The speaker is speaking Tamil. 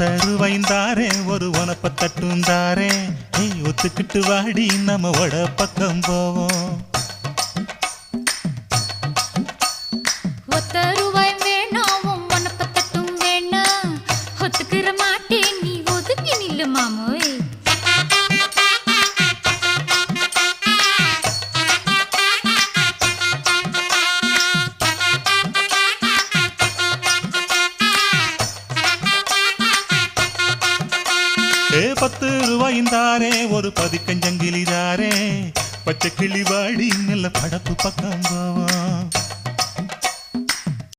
10 ரூபாய்ந்தாரே ஒரு உனப்ப தட்டுந்தாரே ஒத்துக்கிட்டு வாடி நம்ம வட பக்கம் போவோம் 10 ரூபாய் வேணாம் உனப்ப தட்டும் வேணாம் ஒத்துக்கிற மாட்டேன் நீ ஒதுங்கி நில்லு மாமோய் 10 ரூபாய்ந்தாரே ஒரு பதிக்கஞ்சங்கிலிதாரே பச்சை கிளி வாடி நல்ல படப்பு பக்கம்